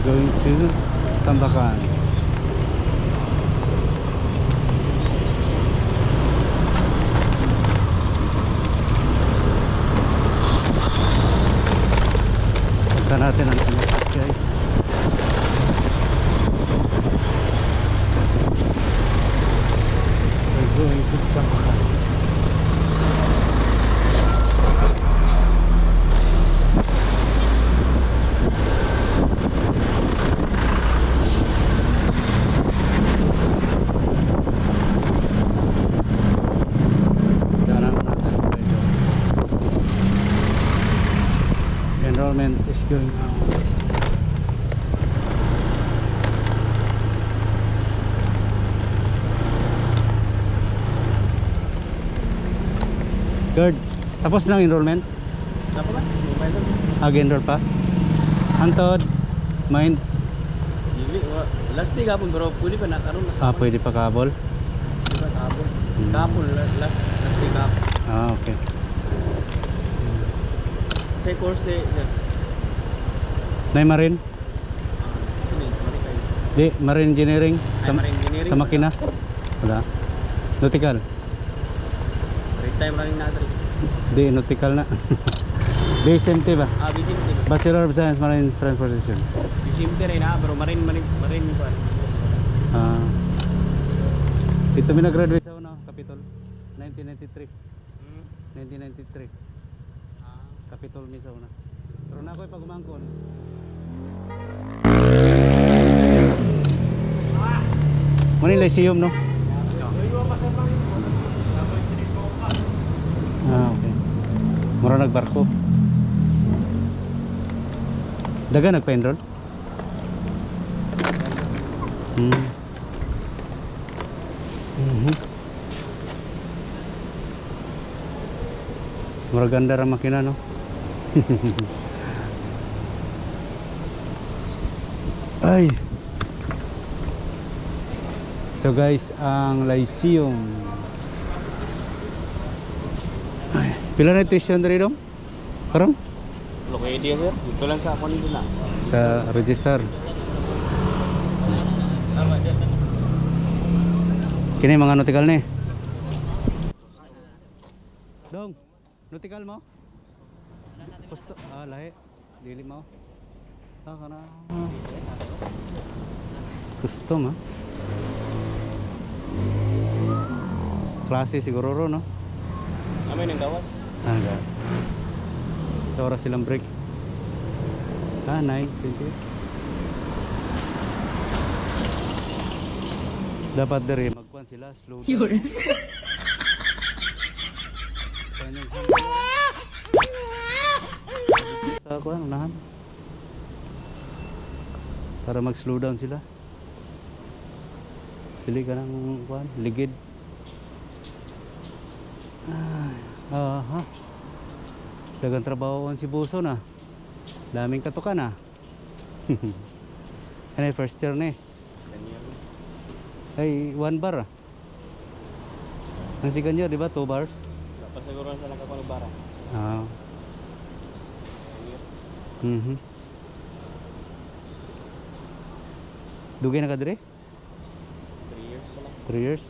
We're going to Tambakan. Punta natin ang Tambakan, guys. We're going to Tambakan. Enrollment is going on. Good. Tapos na ang enrollment? Apa ba? Enroll pa? Antod? Mind? Dili, last day kapon pero pwede pa nakaroon na Pwede pa kabol? Pwede pa kapon. Kapon, last day kapon. Okay. Sa course day, sir. Nay Marine? Ini, Marikay. Di, Marine Engineering? Ay, Marine Engineering. Sa makina? Wala. Nautical? Time running natin. Di, nautical na. BSMT ba? BCMT. Bachelor of Science Marine Transportation. BCMT rin ha, pero marine pa. Ito may nag-graduate sa una, Capitol. 1993. 1993. Capitol mi sa una. Pero na ako'y pagumangkon. Manila Lyceum, no? Okay. Mura nagbarko. Daga nagpa-enroll? Mura ganda ra makina, no? Ay. So guys, ang Lyceum. Ay, pila na tuition diri dong? Karon? Lokay dia sir, dito lang sa ako nito na. Sa register. Kini mga nautical ni. Dong, nautical mo? Gusto, lahi. Dili mo. Kana. Gusto mo? Klase siguro ro, no? Amin ang gawas. Ga. Sa oras silang break. Nay, thank you. Dapat dari magkuhan sila, slow down. Sa kuhan, unahan. Para mag-slow down sila. Pili ka ng kuhan, ligid. Dagang trabaho si Buso na. Daming katukan na. Ano yung first year na eh? Ay, 1 bar ah. Ang second year, di ba? 2 bars? Dapat siguro sa nakakunibara. Dugay na ka dire? 3 years pa lang. 3 years?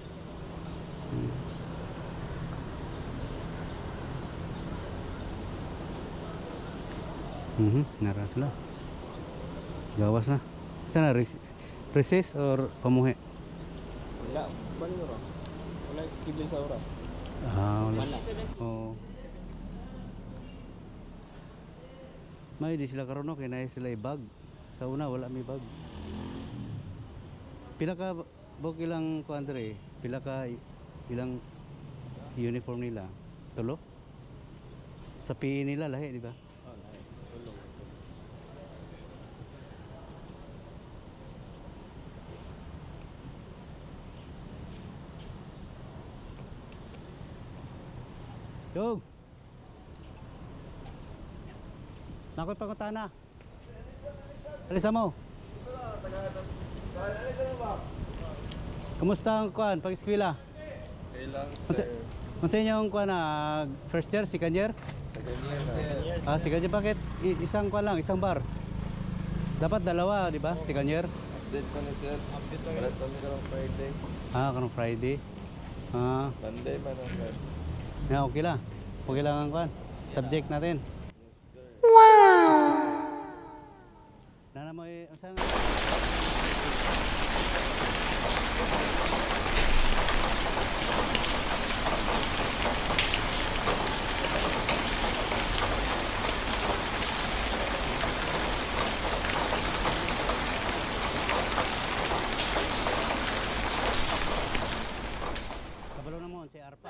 Naras na. Gawas na. Saan na? Recess or pamuhi? Wala, bali mo ro. Wala schedule sa oras. Wala. Oo. May di sila karon no, kaya na sila i-bag. Sa una wala may bag. Pila ka bok ilang kuantre? Pila ka ilang uniform nila? Tulo? Sa PE nila lahi, di ba? Yo. Nakoy pangutana. Alisa mo. Kumusta ang kuan pag-eskwela? Kailang sir. Unsa inyong kuan first year, second year? Second year sir. Second year bakit isang kuan lang, isang bar? Dapat dalawa, di ba? Second year? Update ko ni sir. Update na Palit kami karong Friday. Kanong Friday. Monday man ang sir. Okay lang. Okay lang ang kwan. Subject natin. Yes sir. Nana mo saan? Kabalo na mo si Arpa.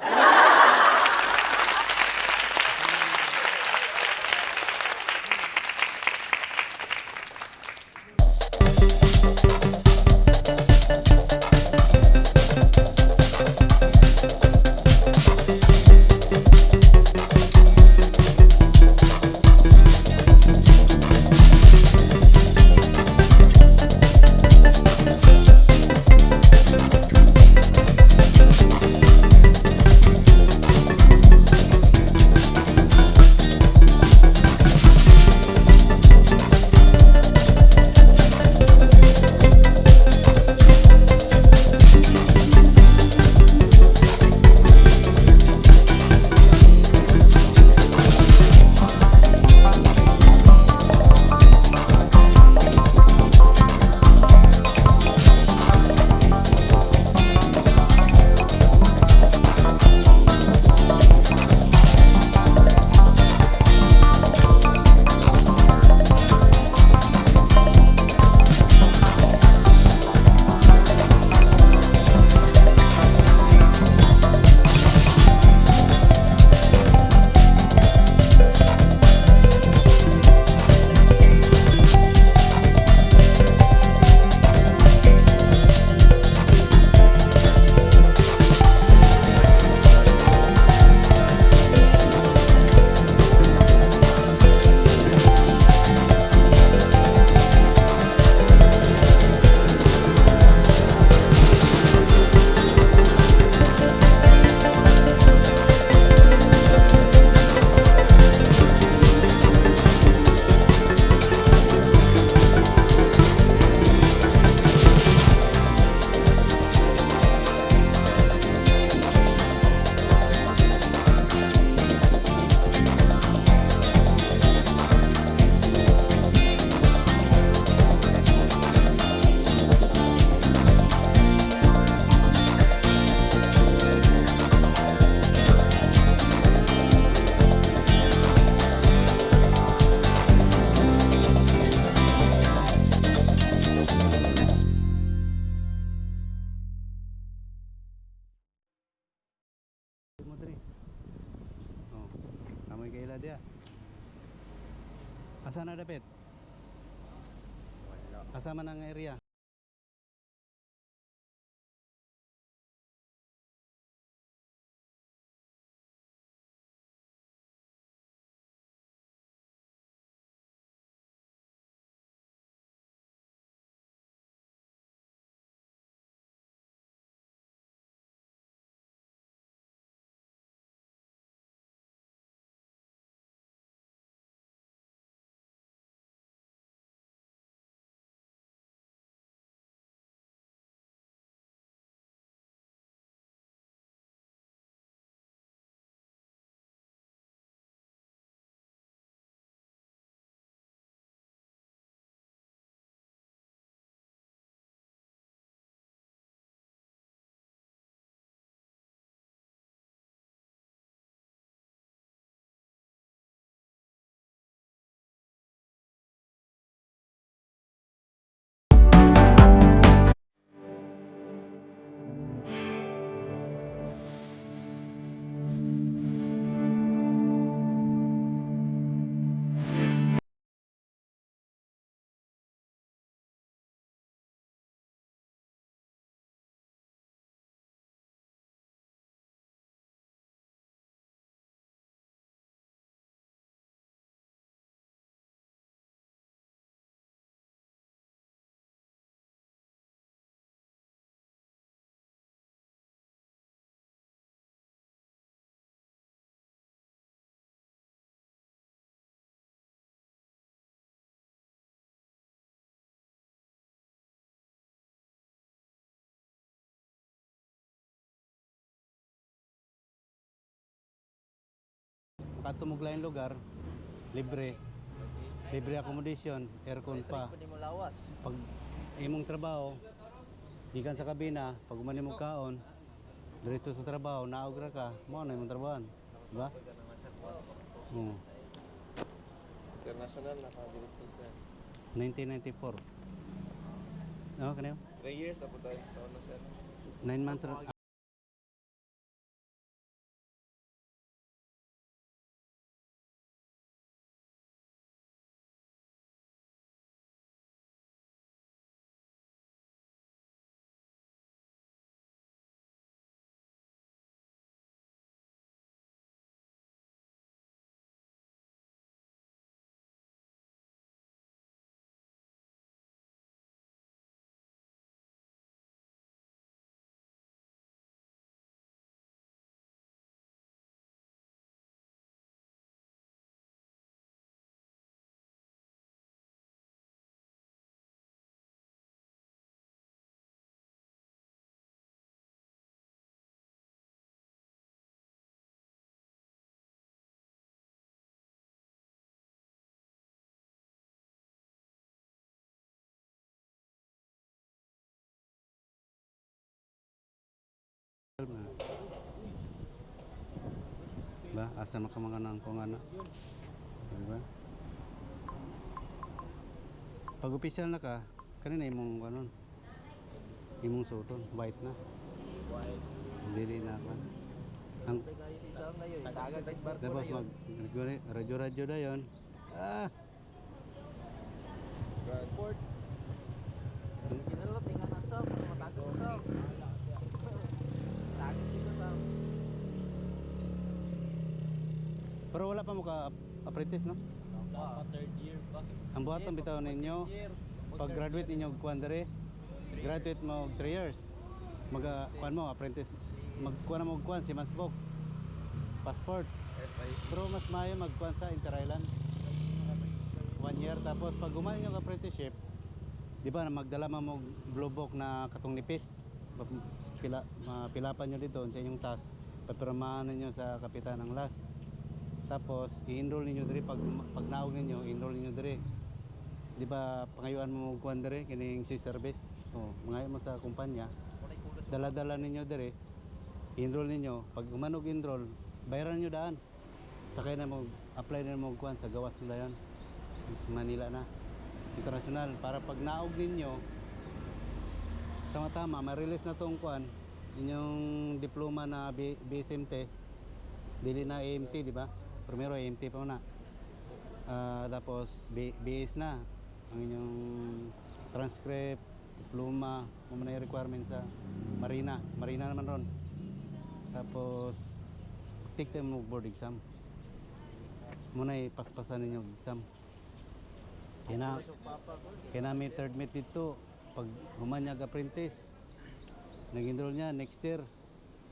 Mo diri. Oh. Amoy kaila dia. Asa na dapat? Wala. Asa man ang area? makato mo lain lugar, libre. Libre accommodation, aircon pa. Pwede mo lawas. Pag imong trabaho, gikan sa kabina, pag umani mo kaon, diretso sa trabaho, naog ra ka, mao na imong trabaho. Diba? Oo. International nakadiretso sir. 1994. No, kanyo? 3 years ako tayo sa una sir. 9 months ra. Ba, asa makamanganang kung ano. Diba? Pag official na ka, kanina imong ano, imong suoton, white na. White. Dili na ka. Ang Kaya isang na yun. Tagag guys barko tapos na yun. mag radyo-radyo na yon. Ah, Port. Kinalot tingnan na sa matagag sa. Tagag dito sa. pero wala pa mo ka apprentice, no? Dapat third year pa. Ang buhaton bitaw ninyo, pag graduate ninyo kuan dere, graduate mo 3 years. Kuan mo apprentice, magkuan mo kuan si Mansbok. Passport. SI. Pero mas maayo magkuan sa Inter-Island. 1 year tapos pag gumaling yung apprenticeship, di ba magdala mo blue book na katong nipis. Pilapan nyo dito sa inyong task. Papirmahan ninyo sa kapitan ng last. Tapos i-enroll ninyo dire pag naog ninyo, i-enroll ninyo dire. Di ba pangayuan mo kuan dire kining si service. Oh, mangayo mo sa kumpanya. Dala-dala ninyo dire. I-enroll ninyo. Pag umanog enroll, bayaran niyo daan. Sakay na mo apply na mo kuan sa gawas nila yan. Sa Manila na. International para pag naog ninyo tama-tama ma-release na tong kuan inyong diploma na BSMT dili na AMT, di ba? Primero AMT pa na. Tapos BS na ang inyong transcript, diploma, kung may requirement sa Marina naman ron. Tapos take them mo board exam. Muna paspasan ninyo exam. Kaya may third mate dito. Pag humanyag apprentice, nag-enroll niya next year,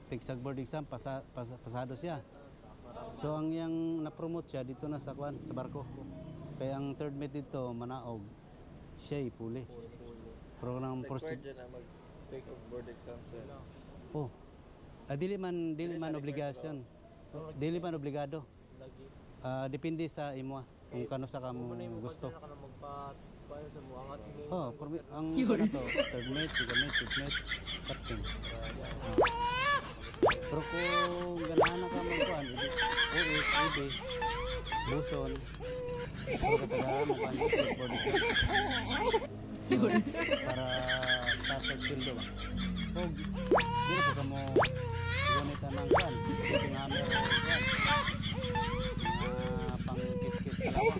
take sa board exam, pasado siya. So ang yang na-promote siya dito na sa kwan, sa barko. Kaya ang third mate dito, manaog, siya ipuli. Program Required dyan na mag-take of board exam sir. Oh. Dili man obligasyon. Dili man obligado. Depende sa imo kung kano sa kamo gusto. Oh, ang ano to, third mate, second mate, fifth mate, captain. Pero kung ganahan ka mo kuan, edi buson. Pero kasagaran mo kan board exam. Para tatag sildo ba. Pag dili pa kamo gunit ang kuan, yung hammer o kuan. Pang kit-kit kalawa.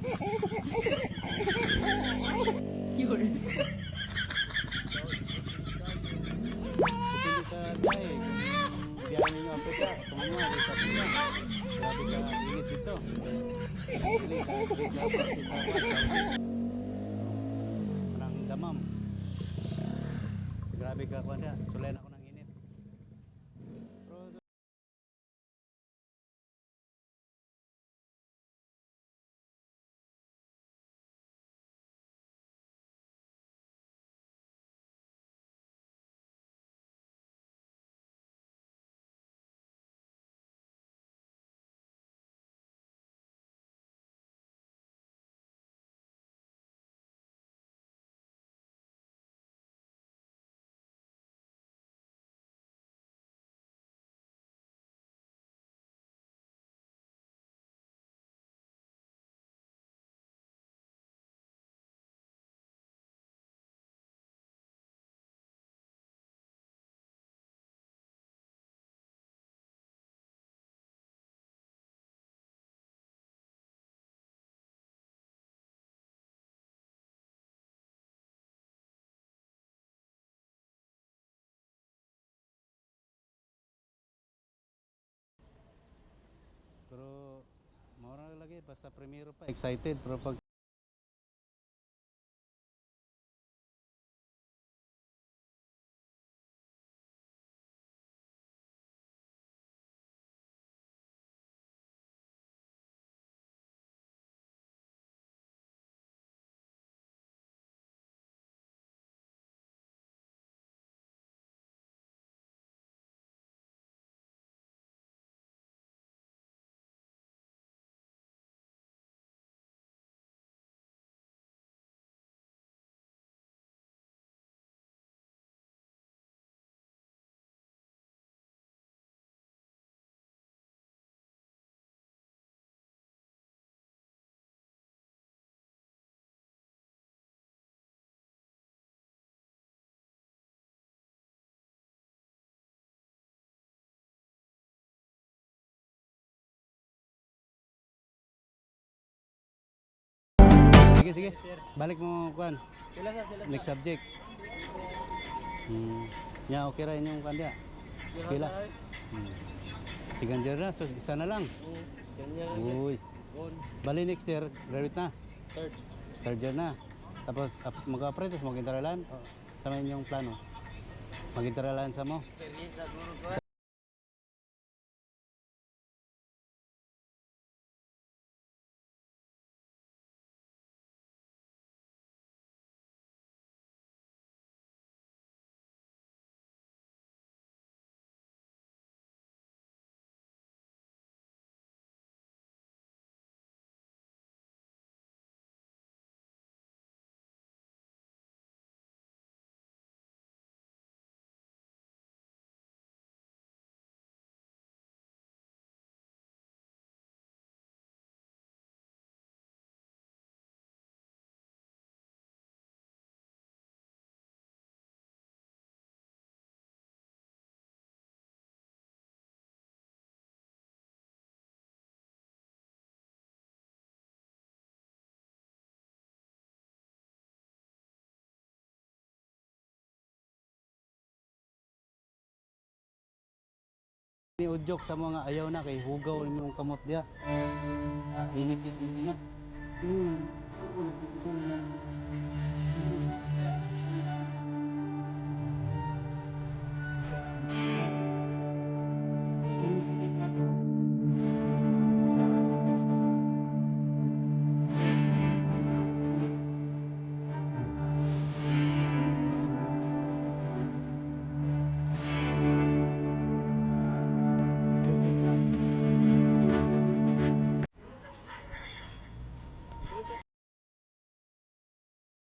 Depende sa biyahe. Kung biyahe ninyo Africa, tumama, di sa Africa. Grabe ka init dito. Parang damam. Grabe ka kuan na, sulay na ako ng init. Sige, basta primero pa. Excited, pero pag sige, sige. Balik mo kuan. Sila sa. Next subject. Ya, okay ra inyong kanya. Sige la. Si Ganjer na, so isa na lang. Kanya. Uy. Bali next year, graduate na. Third. Third year na. Tapos mag-apply tapos mag-interalan. Sa may inyong plano. Mag-interalan sa mo. Experience sa guru ko. Ni udyok sa mga ayaw na kay hugaw imong kamot dia. Init is init.